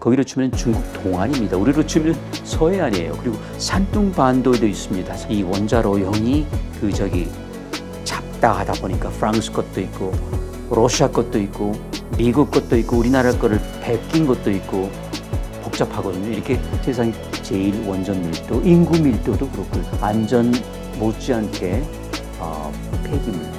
거기로 치면 중국 동안입니다. 우리로 치면 서해안이에요. 그리고 산둥반도에도 있습니다. 이 원자로형이 작다 하다 보니까 프랑스 것도 있고 러시아 것도 있고 미국 것도 있고 우리나라 거를 베낀 것도 있고 복잡하거든요. 이렇게 세상 제일 원전 밀도, 인구 밀도도 그렇고 안전 못지않게 폐기물.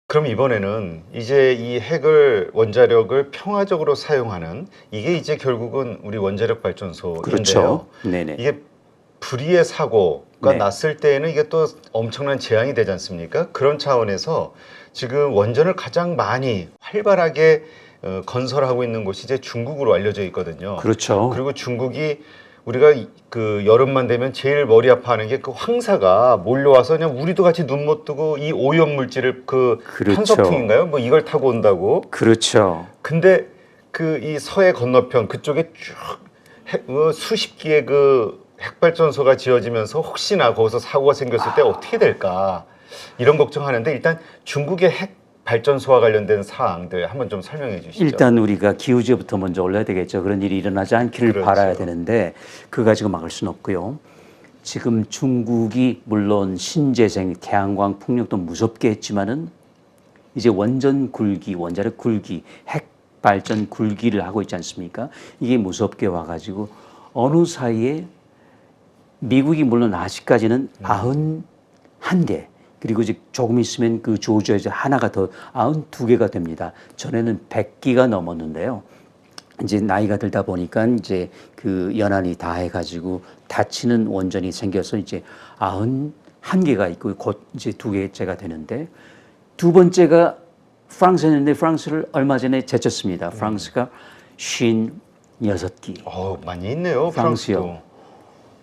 그럼 이번에는 이제 이 핵을 원자력을 평화적으로 사용하는 이게 이제 결국은 우리 원자력 발전소인데요. 그렇죠. 네네. 이게 불의의 사고가 네. 났을 때에는 이게 또 엄청난 재앙이 되지 않습니까? 그런 차원에서 지금 원전을 가장 많이 활발하게 건설하고 있는 곳이 이제 중국으로 알려져 있거든요. 그렇죠. 그리고 중국이 우리가 그 여름만 되면 제일 머리 아파하는 게 그 황사가 몰려와서 그냥 우리도 같이 눈 못 뜨고 이 오염 물질을 그 그렇죠. 탄소풍인가요? 뭐 이걸 타고 온다고. 그렇죠. 근데 그 이 서해 건너편 그쪽에 쭉 수십 기의 그 핵발전소가 지어지면서 혹시나 거기서 사고가 생겼을 때 어떻게 될까 이런 걱정하는데 일단 중국의 핵 발전소와 관련된 사항들 한번 좀 설명해 주시죠. 일단 우리가 기후제부터 먼저 올려야 되겠죠. 그런 일이 일어나지 않기를 그렇죠. 바라야 되는데 그거 가지고 막을 수는 없고요. 지금 중국이 물론 신재생, 태양광, 풍력도 무섭게 했지만은 이제 원전 굴기, 원자력 굴기, 핵 발전 굴기를 하고 있지 않습니까? 이게 무섭게 와가지고 어느 사이에 미국이 물론 아직까지는 91개 그리고 이제 조금 있으면 그 조지아에서 하나가 더 92개가 됩니다. 전에는 100기가 넘었는데요. 이제 나이가 들다 보니까 이제 그 연한이 다 해가지고 닫히는 원전이 생겨서 이제 91개가 있고 곧 이제 2개째가 되는데 두 번째가 프랑스였는데 프랑스를 얼마 전에 제쳤습니다. 프랑스가 56기. 많이 있네요. 프랑스요.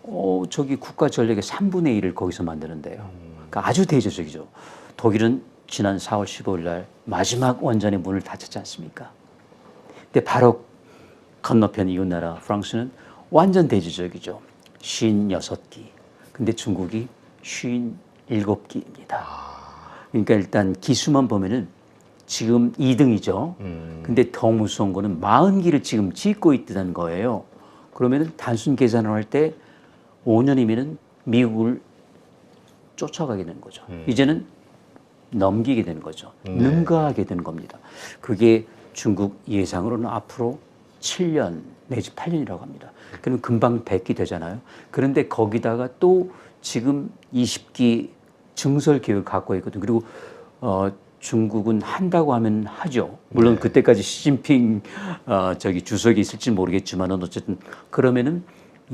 프랑스도. 저기 국가 전력의 3분의 1을 거기서 만드는데요. 그러니까 아주 대조적이죠. 독일은 지난 4월 15일 날 마지막 원전의 문을 닫혔지 않습니까? 근데 바로 건너편 이웃나라 프랑스는 완전 대조적이죠. 56기. 근데 중국이 57기입니다. 그러니까 일단 기수만 보면은 지금 2등이죠. 근데 더 무서운 거는 40기를 지금 짓고 있다는 거예요. 그러면은 단순 계산을 할 때 5년이면은 미국을 쫓아가게 되는 거죠. 이제는 넘기게 되는 거죠. 네. 능가하게 되는 겁니다. 그게 중국 예상으로는 앞으로 7년 내지 8년이라고 합니다. 그럼 금방 100기 되잖아요. 그런데 거기다가 또 지금 20기 증설 계획을 갖고 있거든요. 그리고 중국은 한다고 하면 하죠. 물론 네. 그때까지 시진핑 주석이 있을지 모르겠지만은 어쨌든 그러면은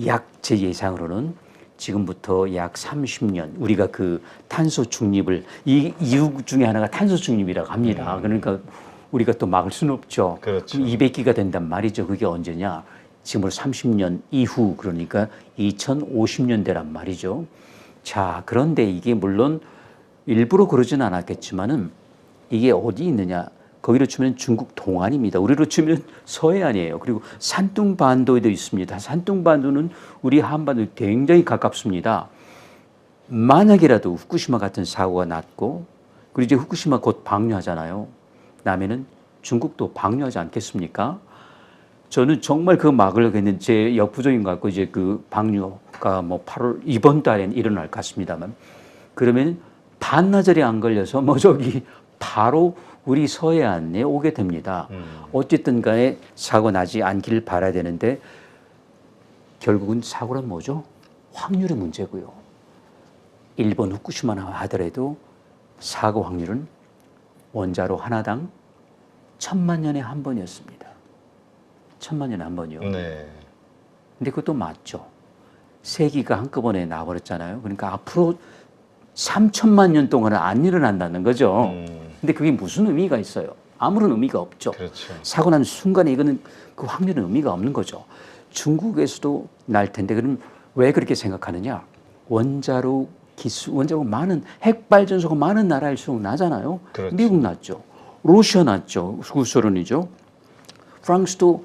약 제 예상으로는 지금부터 약 30년 우리가 그 탄소 중립을 이 이유 중에 하나가 탄소 중립이라고 합니다. 그러니까 우리가 또 막을 수는 없죠. 그렇죠. 200기가 된단 말이죠. 그게 언제냐? 지금으로 30년 이후 그러니까 2050년대란 말이죠. 자, 그런데 이게 물론 일부러 그러지는 않았겠지만은 이게 어디 있느냐? 거기로 치면 중국 동안입니다. 우리로 치면 서해안이에요. 그리고 산둥반도에도 있습니다. 산둥반도는 우리 한반도에 굉장히 가깝습니다. 만약이라도 후쿠시마 같은 사고가 났고 그리고 이제 후쿠시마 곧 방류하잖아요. 나면은 중국도 방류하지 않겠습니까? 저는 정말 그거 막으려고 했는데 제 역부족인 것 같고 이제 그 방류가 뭐 8월 이번 달엔 일어날 것 같습니다만 그러면 반나절이 안 걸려서 저기 바로 우리 서해안에 오게 됩니다. 어쨌든 간에 사고 나지 않기를 바라야 되는데 결국은 사고란 뭐죠? 확률의 문제고요. 일본 후쿠시마나 하더라도 사고 확률은 원자로 하나당 1000만 년에 한 번이었습니다. 1000만 년에 한 번이요. 네. 근데 그것도 맞죠. 세기가 한꺼번에 나와버렸잖아요. 그러니까 앞으로 3000만 년 동안은 안 일어난다는 거죠. 근데 그게 무슨 의미가 있어요? 아무런 의미가 없죠. 그렇죠. 사고 난 순간에 이거는 그 확률은 의미가 없는 거죠. 중국에서도 날 텐데 그럼 왜 그렇게 생각하느냐? 원자로 많은 핵발전소가 많은 나라일수록 나잖아요. 그렇죠. 미국 났죠. 러시아 났죠. 구소련이죠. 프랑스도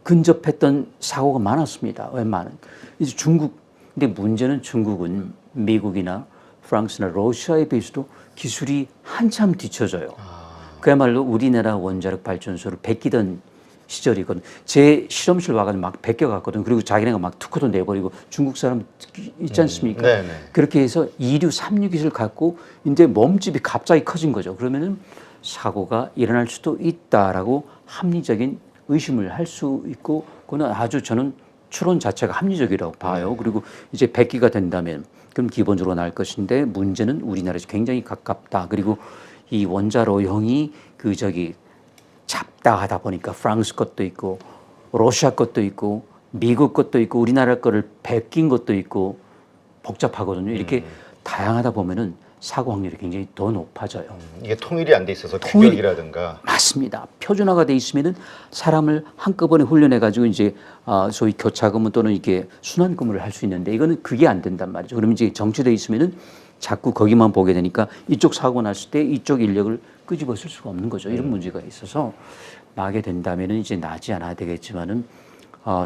근접했던 사고가 많았습니다. 웬만한. 이제 중국. 근데 문제는 중국은 미국이나 프랑스나 러시아에 비해서도 기술이 한참 뒤처져요. 그야말로 우리나라 원자력 발전소를 베끼던 시절이거든. 제 실험실 와가지고 막 베껴갔거든. 그리고 자기네가 막 특허도 내버리고 중국 사람 있지 않습니까? 네네. 그렇게 해서 2류, 3류 기술을 갖고 이제 몸집이 갑자기 커진 거죠. 그러면은 사고가 일어날 수도 있다라고 합리적인 의심을 할 수 있고, 그거는 아주 저는 추론 자체가 합리적이라고 봐요. 그리고 이제 100기가 된다면 그럼 기본적으로 날 것인데 문제는 우리나라에서 굉장히 가깝다. 그리고 이 원자로형이 그 저기 잡다 하다 보니까 프랑스 것도 있고 러시아 것도 있고 미국 것도 있고 우리나라 거를 베낀 것도 있고 복잡하거든요. 이렇게 다양하다 보면은 사고 확률이 굉장히 더 높아져요. 이게 통일이 안 돼 있어서 규격이라든가. 맞습니다. 표준화가 돼 있으면은 사람을 한꺼번에 훈련해 가지고 이제 소위 교차근무 또는 이게 순환근무를 할 수 있는데 이거는 그게 안 된단 말이죠. 그러면 이제 정치돼 있으면은 자꾸 거기만 보게 되니까 이쪽 사고 났을 때 이쪽 인력을 끄집어 쓸 수가 없는 거죠. 이런 문제가 있어서 나게 된다면은 이제 나지 않아야 되겠지만은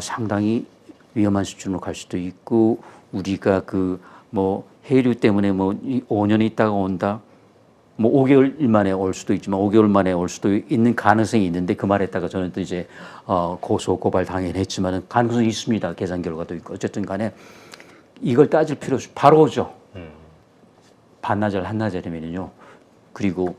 상당히 위험한 수준으로 갈 수도 있고 우리가 그 뭐 해류 때문에 뭐 5년 있다가 온다. 뭐 5개월 만에 올 수도 있지만 5개월 만에 올 수도 있는 가능성이 있는데 그 말했다가 저는 또 이제 고소 고발 당연했지만은 가능성이 있습니다. 계산 결과도 있고 어쨌든 간에 이걸 따질 필요 없이 바로 오죠. 반나절 한나절이면요. 그리고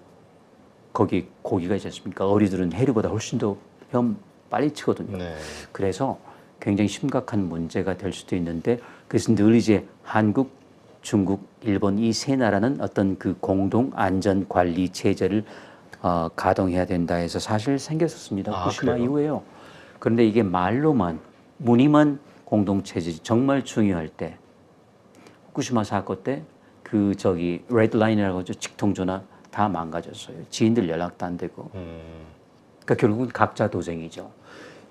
거기 고기가 있지 않습니까? 어리들은 해류보다 훨씬 더 헤엄 빨리 치거든요. 네. 그래서 굉장히 심각한 문제가 될 수도 있는데 그래서 늘 이제 한국, 중국, 일본 이 세 나라는 어떤 그 공동 안전 관리 체제를 가동해야 된다 해서 사실 생겼었습니다. 후쿠시마 이후에요. 그런데 이게 말로만 무늬만 공동 체제지 정말 중요할 때 후쿠시마 사건 때 그 저기 레드라인이라고 하죠. 직통전화 다 망가졌어요. 지인들 연락도 안 되고. 그러니까 결국은 각자 도생이죠.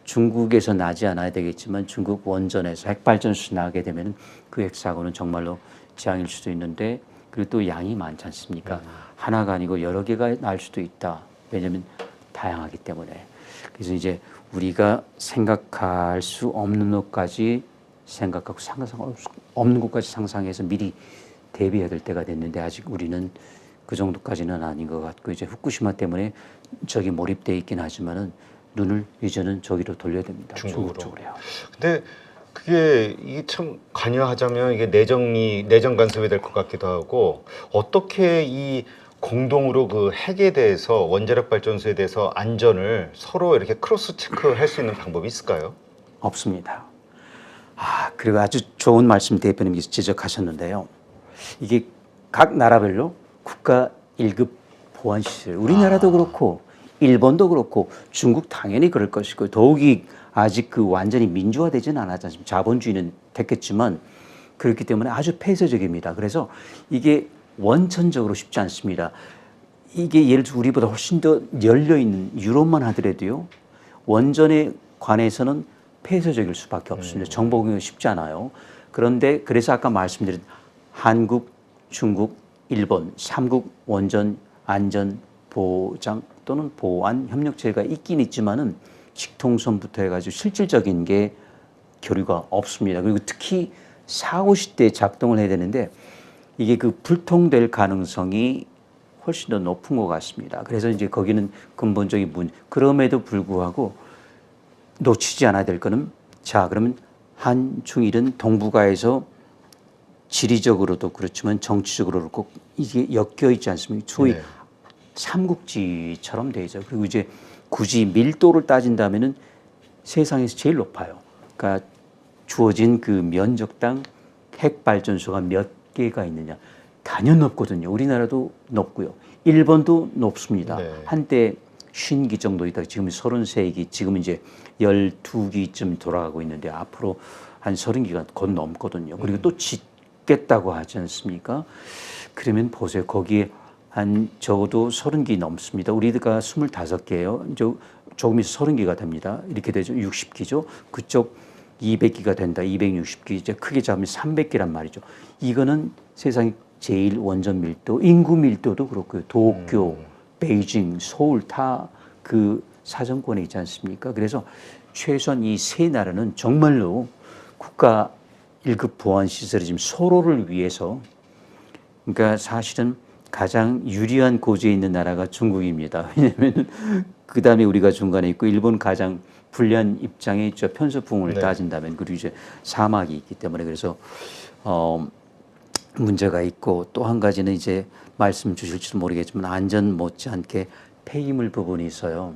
중국에서 나지 않아야 되겠지만 중국 원전에서 핵발전소 나게 되면 그 핵사고는 정말로 재앙일 수도 있는데 그리고 또 양이 많지 않습니까? 하나가 아니고 여러 개가 날 수도 있다. 왜냐하면 다양하기 때문에. 그래서 이제 우리가 생각할 수 없는 것까지 생각하고 상상 없는 것까지 상상해서 미리 대비해야 될 때가 됐는데 아직 우리는 그 정도까지는 아닌 것 같고 이제 후쿠시마 때문에 저기 몰입돼 있긴 하지만은 눈을 이제는 저기로 돌려야 됩니다. 중국 쪽으로요. 근데 그게 이게 참 관여하자면 이게 내정 간섭이 될 것 같기도 하고 어떻게 이 공동으로 그 핵에 대해서 원자력 발전소에 대해서 안전을 서로 이렇게 크로스 체크할 수 있는 방법이 있을까요? 없습니다. 그리고 아주 좋은 말씀 대표님께서 지적하셨는데요. 이게 각 나라별로 국가 1급 보안 시설, 우리나라도 그렇고 일본도 그렇고 중국 당연히 그럴 것이고 더욱이 아직 그 완전히 민주화되지는 않았지 않습니까? 자본주의는 됐겠지만 그렇기 때문에 아주 폐쇄적입니다. 그래서 이게 원천적으로 쉽지 않습니다. 이게 예를 들어 우리보다 훨씬 더 열려있는 유럽만 하더라도요. 원전에 관해서는 폐쇄적일 수밖에 없습니다. 정보 공유가 쉽지 않아요. 그런데 그래서 아까 말씀드린 한국, 중국, 일본 3국 원전 안전 보장 또는 보안 협력체가 있긴 있지만은 직통선부터 해가지고 실질적인 게 교류가 없습니다. 그리고 특히 사고 시대에 작동을 해야 되는데 이게 그 불통될 가능성이 훨씬 더 높은 것 같습니다. 그래서 이제 거기는 근본적인 그럼에도 불구하고 놓치지 않아야 될 거는 자 그러면 한중일은 동북아에서 지리적으로도 그렇지만 정치적으로도 꼭 이게 엮여 있지 않습니까? 소위 삼국지처럼 돼 있죠. 그리고 이제 굳이 밀도를 따진다면은 세상에서 제일 높아요. 그러니까 주어진 그 면적당 핵 발전소가 몇 개가 있느냐. 단연 높거든요. 우리나라도 높고요. 일본도 높습니다. 한때 50기 정도 있다가 지금 33기, 지금 이제 12기쯤 돌아가고 있는데 앞으로 한 30기가 곧 넘거든요. 그리고 또 짓겠다고 하지 않습니까? 그러면 보세요. 거기에 한 적어도 30기 넘습니다. 우리가 25개예요. 조금 있어 30기가 됩니다. 이렇게 되죠. 60기죠. 그쪽 200기가 된다. 260기 이제 크게 잡으면 300기란 말이죠. 이거는 세상에 제일 원전 밀도, 인구 밀도도 그렇고요. 도쿄, 베이징, 서울 다 그 사정권에 있지 않습니까? 그래서 최소한 이 세 나라는 정말로 국가 1급 보안 시설이 지금 서로를 위해서 그러니까 사실은 가장 유리한 고지에 있는 나라가 중국입니다. 왜냐하면 그 다음에 우리가 중간에 있고 일본 가장 불리한 입장에 있죠. 편서풍을 네. 따진다면 그리고 이제 사막이 있기 때문에 그래서 문제가 있고 또 한 가지는 이제 말씀 주실지도 모르겠지만 안전 못지않게 폐기물 부분이 있어요.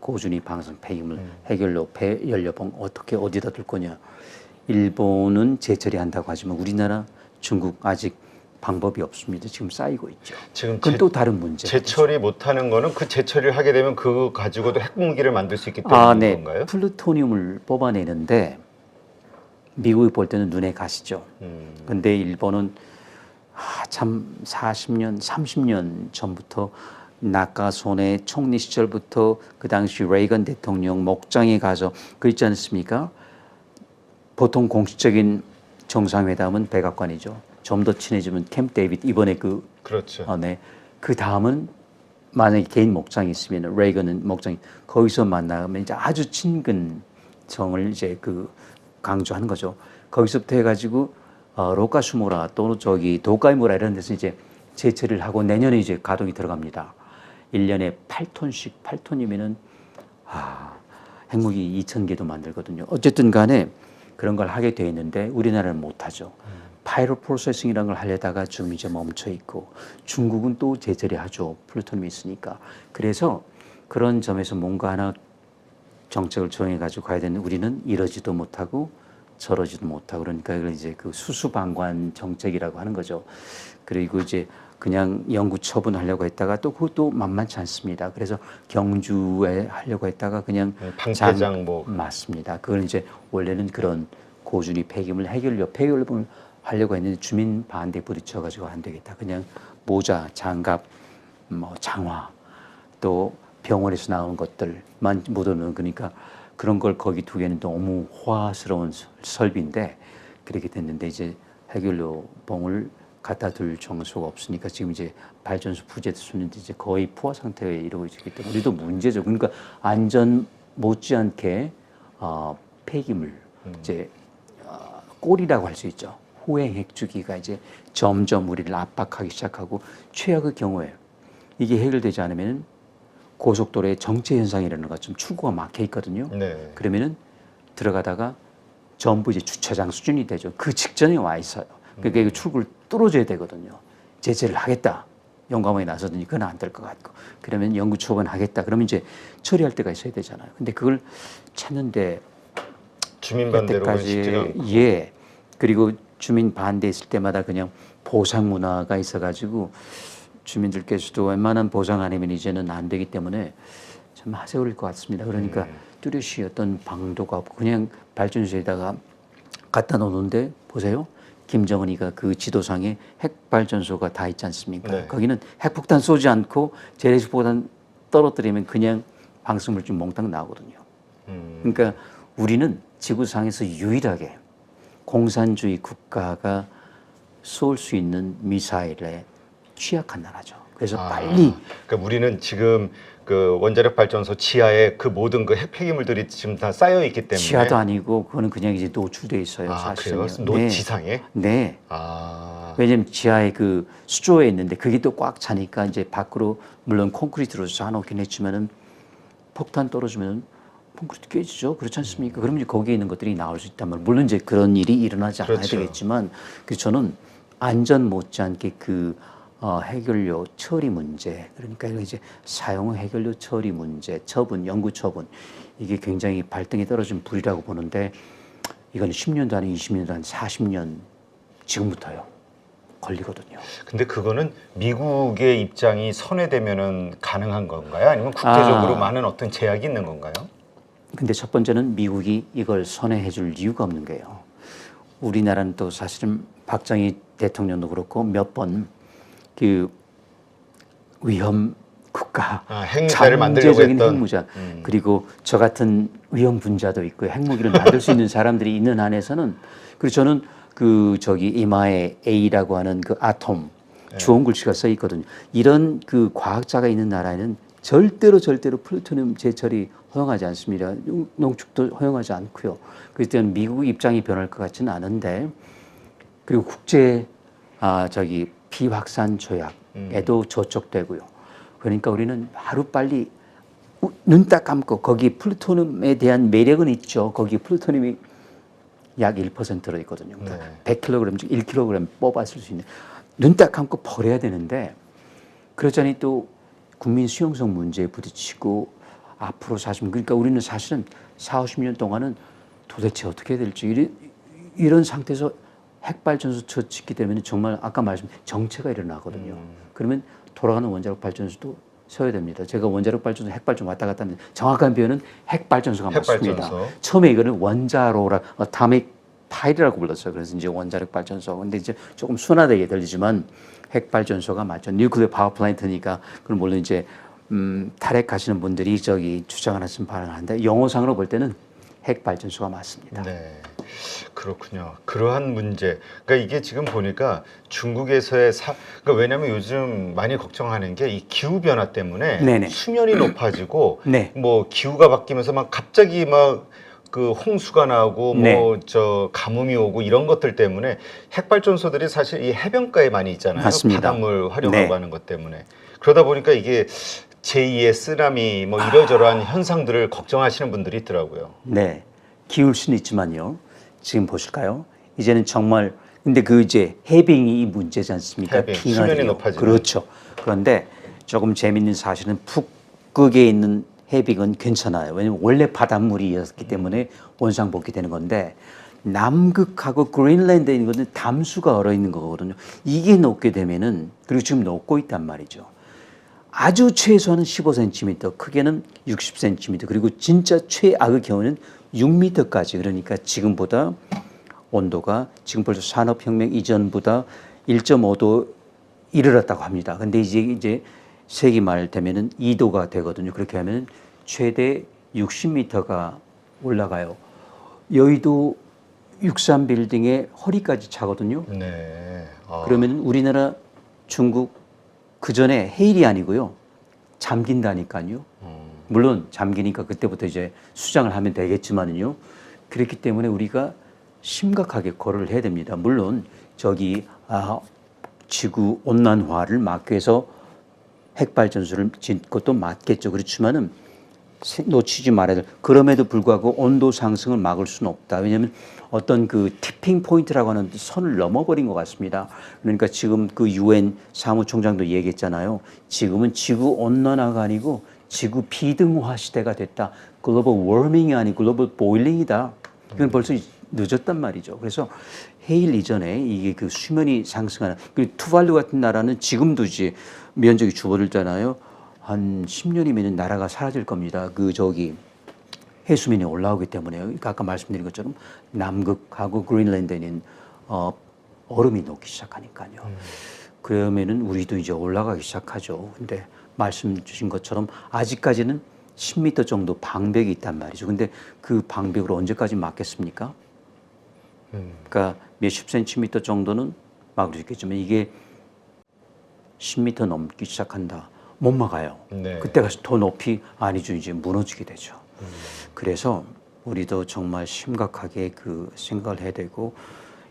고준위 방사능 폐기물 해결로 폐연료봉 어떻게 어디다 둘 거냐. 일본은 재처리한다고 하지만 우리나라, 중국 아직 방법이 없습니다. 지금 쌓이고 있죠. 지금 그건 또 다른 문제. 재처리 못하는 거는 그 재처리를 하게 되면 그거 가지고도 핵무기를 만들 수 있기 때문인 네. 건가요? 플루토늄을 뽑아내는데 미국이 볼 때는 눈에 가시죠. 근데 일본은 참 40년, 30년 전부터 나카소네 총리 시절부터 그 당시 레이건 대통령 목장에 가서 그 있지 않습니까? 보통 공식적인 정상회담은 백악관이죠. 좀 더 친해지면 캠프 데이비드 이번에 그렇죠. 네. 그 다음은 만약에 개인 목장이 있으면 레이건은 목장이 거기서 만나면 이제 아주 친근 정을 이제 강조하는 거죠. 거기서부터 해가지고 로카슈무라 또는 저기 도카이무라 이런 데서 이제 재처리를 하고 내년에 이제 가동이 들어갑니다. 1년에 8톤씩 8톤이면은 핵무기 2,000개도 만들거든요. 어쨌든 간에 그런 걸 하게 돼 있는데 우리나라는 못 하죠. 파이로 프로세싱이라는 걸 하려다가 지금 이제 멈춰 있고 중국은 또 재처리하죠. 플루토늄이 있으니까. 그래서 그런 점에서 뭔가 하나 정책을 정해 가지고 가야 되는 우리는 이러지도 못하고 저러지도 못하고 그러니까 이제 수수방관 정책이라고 하는 거죠. 그리고 이제 그냥 영구 처분하려고 했다가 또 그것도 만만치 않습니다. 그래서 경주에 하려고 했다가 그냥 방패장 맞습니다. 그걸 이제 원래는 그런 고준위 폐기물 폐기물을 하려고 했는데 주민 반대 부딪혀가지고 안 되겠다. 그냥 모자, 장갑, 장화, 또 병원에서 나온 것들만 묻어놓은 그러니까 그런 걸 거기 두기에는 너무 호화스러운 설비인데 그렇게 됐는데 이제 해결료 봉을 갖다 둘 정수가 없으니까 지금 이제 발전소 부재 수는데 이제 거의 포화 상태에 이르고 있기 때문에 우리도 문제죠. 그러니까 안전 못지않게 폐기물 이제 꼴이라고 할 수 있죠. 호행 핵주기가 이제 점점 우리를 압박하기 시작하고 최악의 경우에 이게 해결되지 않으면 고속도로에 정체 현상이라는 것 좀 출구가 막혀 있거든요. 네. 그러면은 들어가다가 전부 이제 주차장 수준이 되죠. 그 직전에 와 있어요. 그러니까 이 출구를 뚫어줘야 되거든요. 제재를 하겠다. 용감하게 나서더니 그건 안 될 것 같고. 그러면 영구 처분하겠다. 그러면 이제 처리할 때가 있어야 되잖아요. 근데 그걸 찾는데 주민 반대로는 쉽지가 않고. 예. 그리고 주민 반대했을 때마다 그냥 보상 문화가 있어가지고 주민들께서도 웬만한 보상 아니면 이제는 안 되기 때문에 참 하세울릴 것 같습니다. 그러니까 뚜렷이 어떤 방도가 없고 그냥 발전소에다가 갖다 놓는데 보세요. 김정은이가 그 지도상에 핵발전소가 다 있지 않습니까? 네. 거기는 핵폭탄 쏘지 않고 재래식폭탄 떨어뜨리면 그냥 방사물질 몽땅 나오거든요. 그러니까 우리는 지구상에서 유일하게 공산주의 국가가 쏠 수 있는 미사일에 취약한 나라죠. 그래서 빨리. 그러니까 우리는 지금 그 원자력 발전소 지하에 그 모든 그 핵 폐기물들이 지금 다 쌓여 있기 때문에. 지하도 아니고 그거는 그냥 이제 노출돼 있어요. 사실은. 그래요? 지상에? 네. 왜냐면 지하에 그 수조에 있는데 그게 또 꽉 차니까 이제 밖으로 물론 콘크리트로 쌓아놓긴 했지만은 폭탄 떨어지면 콘크리트 깨지죠. 그렇지 않습니까? 그러면 이제 거기에 있는 것들이 나올 수 있단 말이에요. 물론 이제 그런 일이 일어나지 않아야 그렇죠. 되겠지만 그래서 저는 안전 못지않게 해결료 처리 문제 그러니까 이제 사용 해결료 처리 문제, 처분, 영구 처분 이게 굉장히 발등에 떨어진 불이라고 보는데 이건 10년도 아니고 20년도 아니고 40년 지금부터요. 걸리거든요. 근데 그거는 미국의 입장이 선회되면은 가능한 건가요? 아니면 국제적으로 많은 어떤 제약이 있는 건가요? 근데 첫 번째는 미국이 이걸 선회해 줄 이유가 없는 거예요. 우리나라는 또 사실은 박정희 대통령도 그렇고 몇 번 그 위험 국가, 핵미사일을 만들려고 했던 핵무자 그리고 저 같은 위험 분자도 있고 핵무기를 만들 수 있는 사람들이 있는 한에서는 그리고 저는 이마에 A라고 하는 그 아톰 주원 글씨가 써 있거든요. 이런 그 과학자가 있는 나라에는 절대로 플루토늄 재처리 허용하지 않습니다. 농축도 허용하지 않고요. 그때는 미국 입장이 변할 것 같지는 않은데 그리고 국제 저기 비확산 조약에도 저촉되고요. 그러니까 우리는 하루 빨리 눈 딱 감고 거기 플루토늄에 대한 매력은 있죠. 거기 플루토늄이 약 1% 들어있거든요. 그러니까 100kg 중 1kg 뽑았을 수 있는 눈 딱 감고 버려야 되는데 그러자니 또 국민 수용성 문제에 부딪히고 앞으로 40년 그러니까 우리는 사실은 40-50년 동안은 도대체 어떻게 될지 이런 상태에서 핵발전소 짓게 되면 정말 아까 말씀드린 정체가 일어나거든요. 그러면 돌아가는 원자력 발전소도 서야 됩니다. 제가 원자력 발전소, 핵발전소 왔다 갔다 하는데 정확한 표현은 핵발전소가 맞습니다. 처음에 이거는 원자로라 어토믹 파일이라고 불렀어요. 그래서 이제 원자력 발전소. 근데 이제 조금 순화되게 들리지만 핵발전소가 맞죠. 뉴클리어 파워 플랜트니까 그럼 물론 이제 탈핵하시는 분들이 저기 주장을 하시는 발언하는데 영어상으로 볼 때는 핵발전소가 맞습니다. 네, 그렇군요. 그러한 문제. 그러니까 이게 지금 보니까 중국에서의 그러니까 왜냐하면 요즘 많이 걱정하는 게 이 기후 변화 때문에 네네. 수면이 높아지고 네. 뭐 기후가 바뀌면서 막 갑자기 막 그 홍수가 나고 네. 뭐 저 가뭄이 오고 이런 것들 때문에 핵발전소들이 사실 이 해변가에 많이 있잖아요. 맞습니다. 바닷물 활용하고 네. 하는 것 때문에 그러다 보니까 이게 제2의 쓰나미 뭐 이러저러한 현상들을 걱정하시는 분들이 있더라고요. 네. 기울 수는 있지만요. 지금 보실까요? 이제는 정말 근데 그 이제 해빙이 문제지 않습니까? 해빙, 수면이 높아지는. 그렇죠. 그런데 조금 재밌는 사실은 북극에 있는 해빙은 괜찮아요. 왜냐면 원래 바닷물이었기 때문에 원상복귀 되는 건데 남극하고 그린랜드에 있는 것은 담수가 얼어 있는 거거든요. 이게 녹게 되면은 그리고 지금 녹고 있단 말이죠. 아주 최소한은 15cm, 크게는 60cm, 그리고 진짜 최악의 경우는 6m까지. 그러니까 지금보다 온도가 지금 벌써 산업혁명 이전보다 1.5도 이르렀다고 합니다. 근데 이제 세기 말 되면은 2도가 되거든요. 그렇게 하면 최대 60m가 올라가요. 여의도 63 빌딩의 허리까지 차거든요. 네. 그러면 우리나라, 중국 그 전에 해일이 아니고요. 잠긴다니까요. 물론 잠기니까 그때부터 이제 수장을 하면 되겠지만은요. 그렇기 때문에 우리가 심각하게 고려를 해야 됩니다. 물론 저기 지구 온난화를 막기 위해서 핵발전소를 짓는 것도 맞겠죠. 그렇지만은 놓치지 말아야 될. 그럼에도 불구하고 온도 상승을 막을 수는 없다. 왜냐하면 어떤 그 티핑 포인트라고 하는 선을 넘어버린 것 같습니다. 그러니까 지금 그 UN 사무총장도 얘기했잖아요. 지금은 지구 온난화가 아니고 지구 비등화 시대가 됐다. 글로벌 워밍이 아니고 글로벌 보일링이다. 이건 벌써 늦었단 말이죠. 그래서 해일 이전에 이게 그 수면이 상승하는. 그리고 투발루 같은 나라는 지금도 이제 면적이 줄어들잖아요. 한 10년이면 나라가 사라질 겁니다. 그 저기 해수면이 올라오기 때문에. 그러니까 아까 말씀드린 것처럼 남극하고 그린랜드에는 얼음이 녹기 시작하니까요. 그러면은 우리도 이제 올라가기 시작하죠. 근데 말씀 주신 것처럼 아직까지는 10m 정도 방벽이 있단 말이죠. 근데 그 방벽으로 언제까지 막겠습니까? 그러니까 몇십 센티미터 정도는 막을 수 있겠지만 이게 10m 넘기 시작한다. 못 막아요. 네. 그때 가서 더 높이 아니죠. 이제 무너지게 되죠. 그래서 우리도 정말 심각하게 그 생각을 해야 되고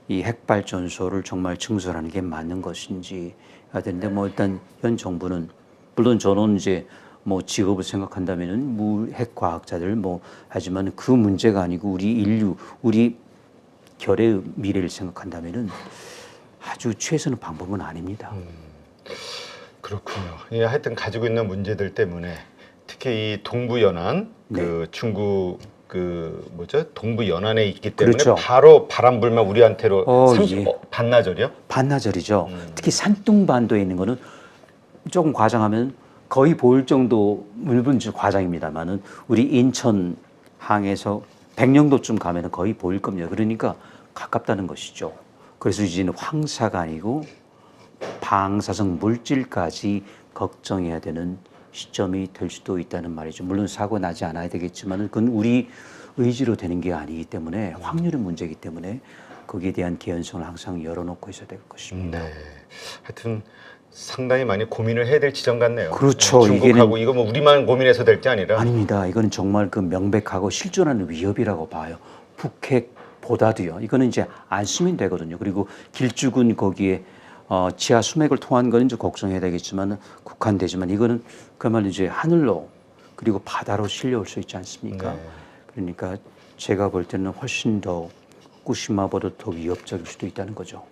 이 핵발전소를 정말 증설하는 게 맞는 것인지 해야 되는데 뭐 일단 현 정부는 물론 저는 이제 뭐 직업을 생각한다면은 핵과학자들 뭐 하지만 그 문제가 아니고 우리 인류 우리 결의 미래를 생각한다면은 아주 최선의 방법은 아닙니다. 그렇군요. 예, 하여튼 가지고 있는 문제들 때문에 특히 이 동부연안 그 중국 그 뭐죠 동부연안에 있기 때문에 그렇죠. 바로 바람 불면 우리한테로 예. 반나절이요? 반나절이죠. 특히 산둥반도에 있는 거는 조금 과장하면 거의 보일 정도 물론 과장입니다만은 우리 인천 항에서 백령도쯤 가면 거의 보일 겁니다. 그러니까 가깝다는 것이죠. 그래서 이제는 황사가 아니고 방사성 물질까지 걱정해야 되는 시점이 될 수도 있다는 말이죠. 물론 사고 나지 않아야 되겠지만 그건 우리 의지로 되는 게 아니기 때문에 확률의 문제이기 때문에 거기에 대한 개연성을 항상 열어놓고 있어야 될 것입니다. 네. 하여튼 상당히 많이 고민을 해야 될 지점 같네요. 그렇죠. 네, 중국하고 이거 뭐 우리만 고민해서 될 게 아니라 아닙니다. 이거는 정말 그 명백하고 실존하는 위협이라고 봐요. 북핵보다도요. 이거는 이제 안 쓰면 되거든요. 그리고 길쭉은 거기에 지하 수맥을 통한 거는 이제 걱정해야 되겠지만 국한되지만 이거는 그야말로 이제 하늘로 그리고 바다로 실려올 수 있지 않습니까? 네. 그러니까 제가 볼 때는 훨씬 더 후쿠시마보다 더 위협적일 수도 있다는 거죠.